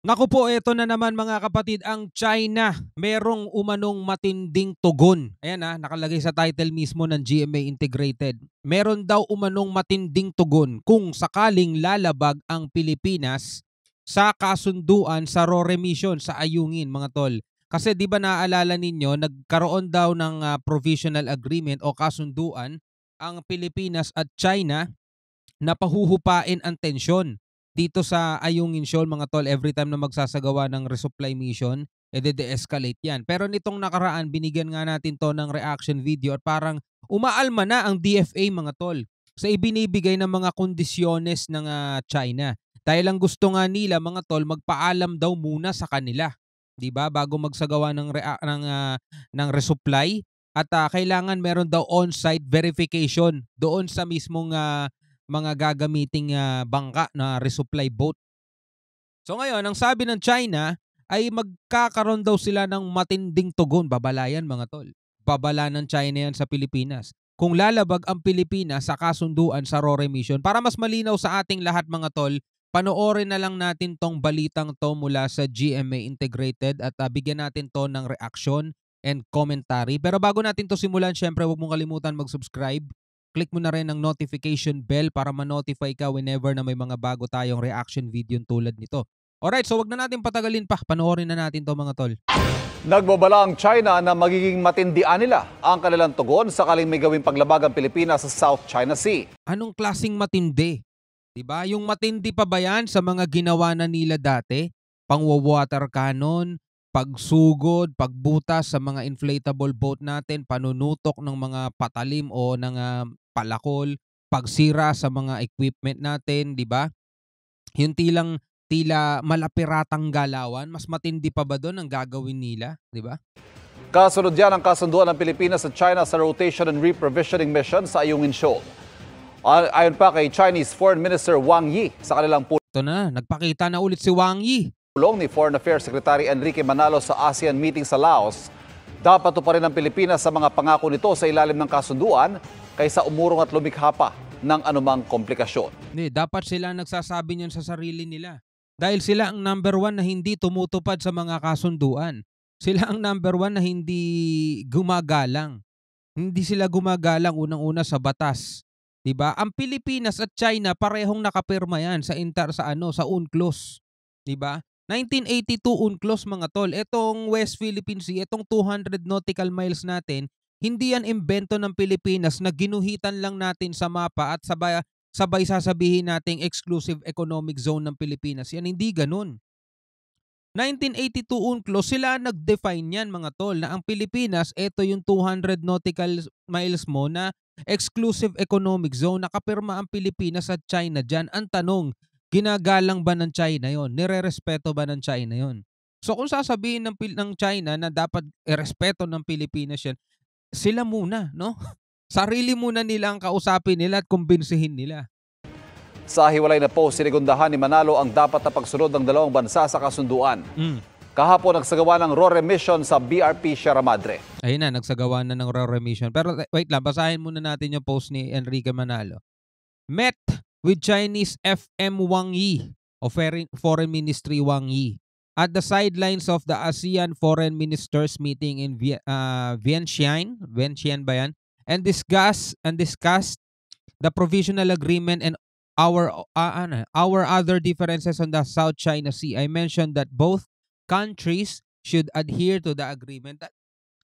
Naku po, eto na naman mga kapatid, ang China. Merong umanong matinding tugon. Ayan nakalagay sa title mismo ng GMA Integrated. Meron daw umanong matinding tugon kung sakaling lalabag ang Pilipinas sa kasunduan sa RORE mission sa Ayungin mga tol. Kasi 'di ba naaalala ninyo, nagkaroon daw ng provisional agreement o kasunduan ang Pilipinas at China na pahuhupain ang tensyon dito sa Ayungin Shoal mga tol. Every time na magsasagawa ng resupply mission, de-escalate yan. Pero nitong nakaraan, binigyan nga natin to ng reaction video at parang umaalma na ang DFA mga tol sa ibinibigay ng mga kondisyones ng China. Dahil ang gusto nga nila mga tol, magpaalam daw muna sa kanila, 'di ba? Bago magsagawa ng resupply at kailangan meron daw on-site verification doon sa mismong mga gagamiting bangka na resupply boat. So ngayon, ang sabi ng China ay magkakaroon daw sila ng matinding tugon, babalayan mga tol. Babala ng China yan sa Pilipinas. Kung lalabag ang Pilipinas sa kasunduan sa RORE mission, para mas malinaw sa ating lahat mga tol, panoorin na lang natin tong balitang to mula sa GMA Integrated at bigyan natin to ng reaction and commentary. Pero bago natin to simulan, syempre huwag mong kalimutan mag-subscribe. Click mo na rin ang notification bell para ma-notify ka whenever na may mga bago tayong reaction video tulad nito. Alright, so wag na natin patagalin pa. Panoorin na natin to mga tol. Nagbabala ang China na magiging matindian nila ang kanilang tugon sakaling may gawing paglabag ang Pilipinas sa South China Sea. Anong klasing matindi? 'Di ba? Yung matindi pa ba yan sa mga ginawa na nila dati? Pang-water cannon, pagsugod, pagbutas sa mga inflatable boat natin, panunutok ng mga patalim o ng palakol, pagsira sa mga equipment natin, 'di ba? Yung tila malapiratang galawan, mas matindi pa ba doon ang gagawin nila, 'di ba? Kasunod yan ang kasunduan ng Pilipinas at China sa rotation and reprovisioning mission sa Ayungin Shoal. Ayon pa kay Chinese Foreign Minister Wang Yi sa kanilang Ito na, nagpakita na ulit si Wang Yi. pulong ni Foreign Affairs Secretary Enrique Manalo sa ASEAN meeting sa Laos, dapat tuparin ng Pilipinas sa mga pangako nito sa ilalim ng kasunduan kaysa umurong at lumikha pa ng anumang komplikasyon. Hindi, dapat sila nagsasabi niyan sa sarili nila. Dahil sila ang number one na hindi tumutupad sa mga kasunduan. Sila ang number one na hindi gumagalang. Hindi sila gumagalang unang-una sa batas. 'Di ba? Ang Pilipinas at China parehong nakapirma yan sa UNCLOS, 'di ba? 1982 UNCLOS mga tol. Etong West Philippine Sea, etong 200 nautical miles natin, hindi yan imbento ng Pilipinas na ginuhitan lang natin sa mapa at sabay sasabihin nating exclusive economic zone ng Pilipinas. Yan hindi ganoon. 1982 UNCLOS, sila nag-define yan mga tol na ang Pilipinas, ito yung 200 nautical miles mo na exclusive economic zone. Nakapirma ang Pilipinas at China dyan. Ang tanong, ginagalang ba ng China yon? Nire-respeto ba ng China yon? So kung sasabihin ng China na dapat irespeto ng Pilipinas yan, sila muna, no? Sarili muna nila ang kausapin nila at kumbinsihin nila. Sa hiwalay na post, sinigundahan ni Manalo ang dapat na pagsunod ng dalawang bansa sa kasunduan. Kahapon nagsagawa ng RORE mission sa BRP Sierra Madre. Ayun na, nagsagawa na ng RORE mission. Pero wait lang, basahin muna natin yung post ni Enrique Manalo. Met with Chinese FM Wang Yi o Foreign Ministry Wang Yi at the sidelines of the ASEAN Foreign Ministers meeting in Vientiane ba yan? And discussed the provisional agreement and our other differences on the South China Sea. I mentioned that both countries should adhere to the agreement.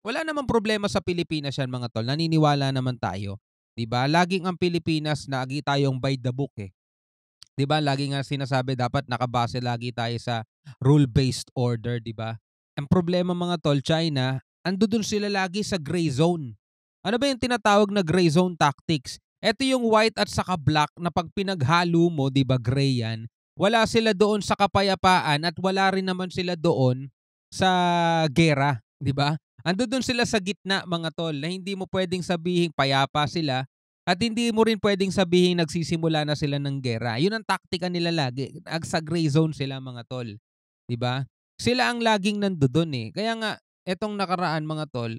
Wala namang problema sa Pilipinas yan mga tol. Naniniwala naman tayo. 'Di ba? Laging ang Pilipinas lagi tayong by the book eh. 'Di ba? Lagi nga sinasabi dapat nakabase lagi tayo sa rule-based order, 'di ba? Ang problema mga tol, China, andun sila lagi sa gray zone. Ano ba yung tinatawag na gray zone tactics? Ito yung white at saka black na pag pinaghalo mo, 'di ba, gray yan. Wala sila doon sa kapayapaan at wala rin naman sila doon sa gera, 'di ba? Doon sila sa gitna mga tol na hindi mo pwedeng sabihin payapa sila at hindi mo rin pwedeng sabihin nagsisimula na sila ng gera. Yun ang taktika nila lagi. Sa gray zone sila mga tol, 'di ba? Sila ang laging nandoon eh. Kaya nga etong nakaraan mga tol,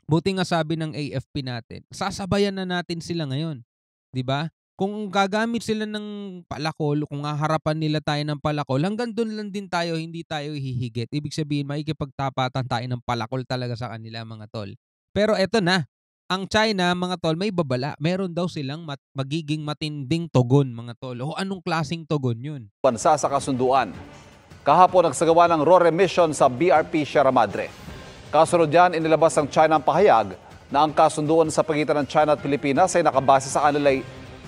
buti nga sabi ng AFP natin, sasabayan na natin sila ngayon, 'di ba? Kung gagamit sila ng palakol, kung haharapan nila tayo ng palakol, hanggang do'n lang din tayo, hindi tayo hihigit. Ibig sabihin makikipagtapatan tayo ng palakol talaga sa kanila mga tol. Pero eto na, ang China mga tol may babala. Meron daw silang magiging matinding tugon mga tol. O anong klaseng tugon yun? Bansa sa kasunduan. Kahapon nagsagawa ng RORE mission sa BRP Sierra Madre. Kasunod yan, inilabas ng China ang pahayag na ang kasunduan sa pagitan ng China at Pilipinas ay nakabase sa kanila'y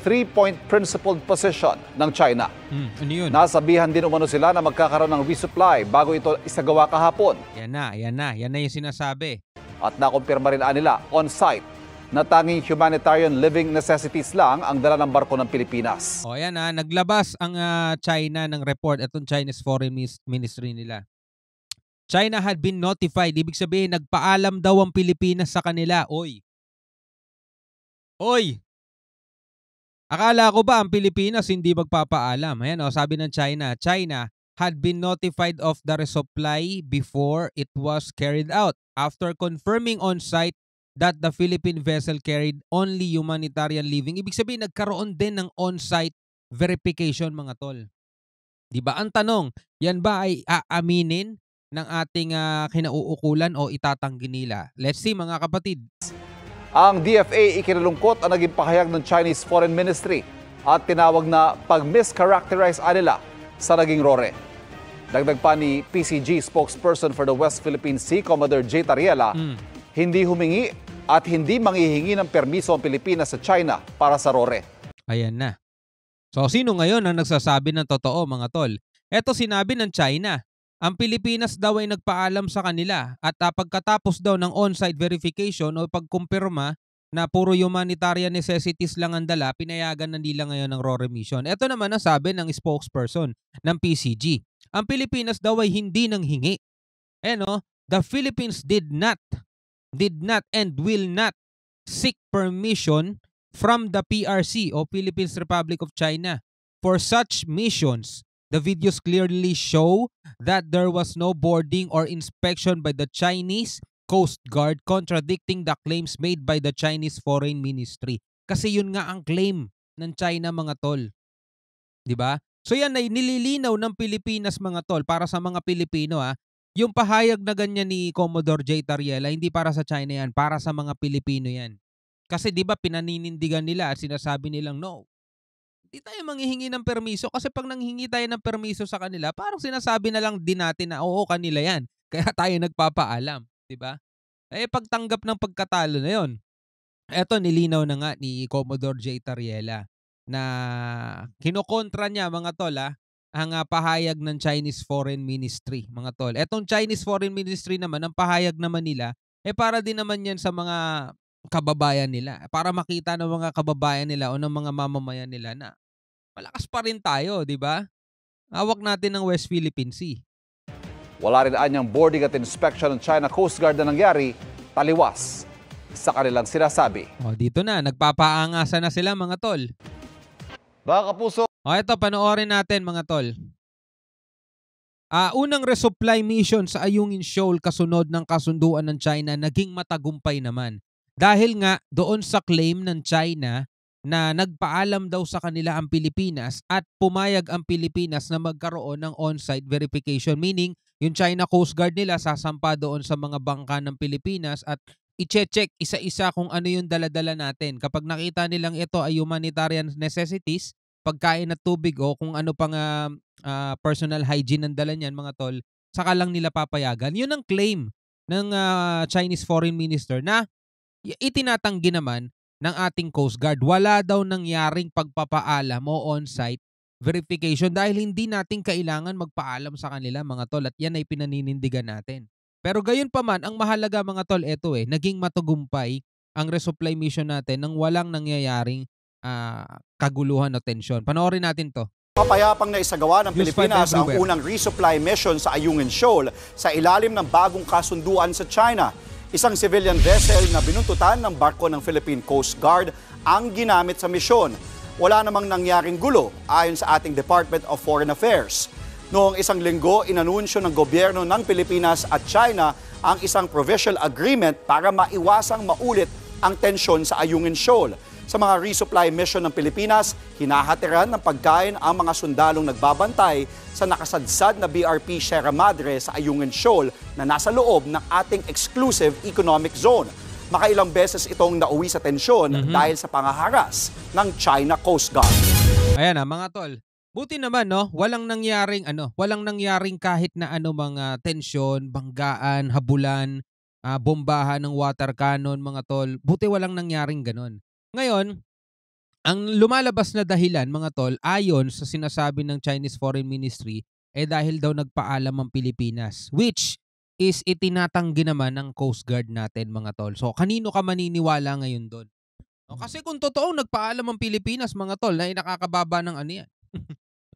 3-point principled position ng China. Ano yun? Nasabihan din umano sila na magkakaroon ng resupply bago ito isagawa kahapon. Yan na yung sinasabi. At nakumpirma rin nila on-site na tanging humanitarian living necessities lang ang dala ng barko ng Pilipinas. O yan naglabas ang China ng report, itong Chinese Foreign Ministry nila. China had been notified, ibig sabihin nagpaalam daw ang Pilipinas sa kanila. Oy! Akala ko ba ang Pilipinas hindi magpapaalam? Ayan sabi ng China, China had been notified of the resupply before it was carried out after confirming on site that the Philippine vessel carried only humanitarian living. Ibig sabihin nagkaroon din ng on-site verification mga tol. 'Di ba? Ang tanong, yan ba ay aaminin ng ating kinauukulan o itatanggi nila? Let's see mga kapatid. Ang DFA ikinalungkot ang naging pahayag ng Chinese Foreign Ministry at tinawag na pag-mischaracterize nila sa naging RORE. Dagdag pa ni PCG spokesperson for the West Philippine Sea, Commodore J. Tariela, hindi humingi at hindi manghihingi ng permiso ang Pilipinas sa China para sa RORE. Ayan na. So sino ngayon ang nagsasabi ng totoo mga tol? Eto sinabi ng China. Ang Pilipinas daw ay nagpaalam sa kanila at pagkatapos daw ng on-site verification o pagkumpirma na puro humanitarian necessities lang ang dala, pinayagan na nila ngayon ng RORE mission. Ito naman ang sabi ng spokesperson ng PCG. Ang Pilipinas daw ay hindi nanghingi. The Philippines did not and will not seek permission from the PRC o Philippines Republic of China for such missions. The videos clearly show that there was no boarding or inspection by the Chinese Coast Guard, contradicting the claims made by the Chinese Foreign Ministry. Kasi yun nga ang claim ng China mga tol. 'Di ba? So yan ay nililinaw ng Pilipinas mga tol para sa mga Pilipino Yung pahayag na ganyan ni Commodore J. Tariela, hindi para sa China yan, para sa mga Pilipino yan. Kasi 'di ba pinaninindigan nila at sinasabi nilang no. Hindi tayo manghihingi ng permiso kasi pag nanghingi tayo ng permiso sa kanila, parang sinasabi na lang din natin na oo, kanila yan. Kaya tayo nagpapaalam, 'di ba? Pagtanggap ng pagkatalo na 'yon. Eto nilinaw na nga ni Commodore J. Tariela na kinokontra niya mga tol ang pahayag ng Chinese Foreign Ministry mga tol. Etong Chinese Foreign Ministry naman, ang pahayag naman nila para din naman yan sa mga kababayan nila. Para makita ng mga kababayan nila o ng mga mamamayan nila na malakas pa rin tayo, di ba? Hawak natin ng West Philippine Sea. Wala rin anyang boarding at inspection ng China Coast Guard na nangyari, taliwas sa kanilang sinasabi. Dito na, nagpapaangasan na sila mga tol. Mga kapuso. Ito, panoorin natin mga tol. Unang resupply mission sa Ayungin Shoal kasunod ng kasunduan ng China naging matagumpay naman. Dahil nga doon sa claim ng China na nagpaalam daw sa kanila ang Pilipinas at pumayag ang Pilipinas na magkaroon ng on-site verification. Meaning, yung China Coast Guard nila sasampa doon sa mga bangka ng Pilipinas at i-check isa-isa kung ano yung daladala natin. Kapag nakita nilang ito ay humanitarian necessities, pagkain at tubig o kung ano pang personal hygiene ang dala niyan mga tol, saka lang nila papayagan. Yun ang claim ng Chinese Foreign Minister na itinatanggi naman ng ating Coast Guard. Wala daw nangyaring pagpapaalam o on-site verification dahil hindi natin kailangan magpaalam sa kanila mga tol at yan ay pinaninindigan natin. Pero gayon pa man, ang mahalaga mga tol, naging matagumpay ang resupply mission natin nang walang nangyayaring kaguluhan o tensyon. Panoorin natin to. Mapayapang na isagawa ng Pilipinas ang unang resupply mission sa Ayungin Shoal sa ilalim ng bagong kasunduan sa China. Isang civilian vessel na binuntutan ng barko ng Philippine Coast Guard ang ginamit sa misyon. Wala namang nangyaring gulo ayon sa ating Department of Foreign Affairs. Noong isang linggo, inanunsyo ng gobyerno ng Pilipinas at China ang isang provisional agreement para maiwasang maulit ang tensyon sa Ayungin Shoal. Sa mga resupply mission ng Pilipinas, hinahatiran ng pagkain ang mga sundalong nagbabantay sa nakasadsad na BRP Sierra Madre sa Ayungin Shoal na nasa loob ng ating exclusive economic zone. Makailang beses itong nauwi sa tensyon dahil sa pangaharas ng China Coast Guard. Ayan mga tol. Buti naman walang nangyaring kahit na mga tensyon, banggaan, habulan, bombahan ng water cannon mga tol. Buti walang nangyaring ganon. Ngayon, ang lumalabas na dahilan mga tol, ayon sa sinasabi ng Chinese Foreign Ministry, dahil daw nagpaalam ang Pilipinas, which is itinatanggi naman ng Coast Guard natin mga tol. So kanino ka maniniwala ngayon doon? Kasi kung totoong nagpaalam ang Pilipinas mga tol, na nakakababa ng yan.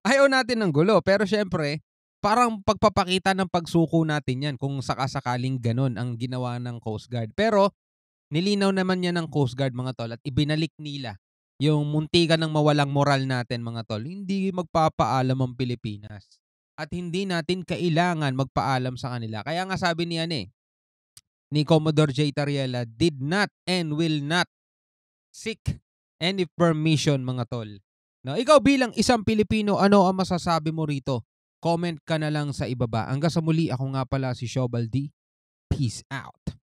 Ayaw natin ng gulo, pero syempre, parang pagpapakita ng pagsuko natin yan kung sakasakaling ganon ang ginawa ng Coast Guard. Pero nilinaw naman yan ng Coast Guard mga tol at ibinalik nila yung muntikan ng mawalang moral natin mga tol. Hindi magpapaalam ang Pilipinas at hindi natin kailangan magpaalam sa kanila. Kaya nga sabi ni Commodore J. Tariela, did not and will not seek any permission mga tol. Now, ikaw bilang isang Pilipino, ano ang masasabi mo rito? Comment ka na lang sa ibaba. Hanggang sa muli, ako nga pala si Shobal D. Peace out.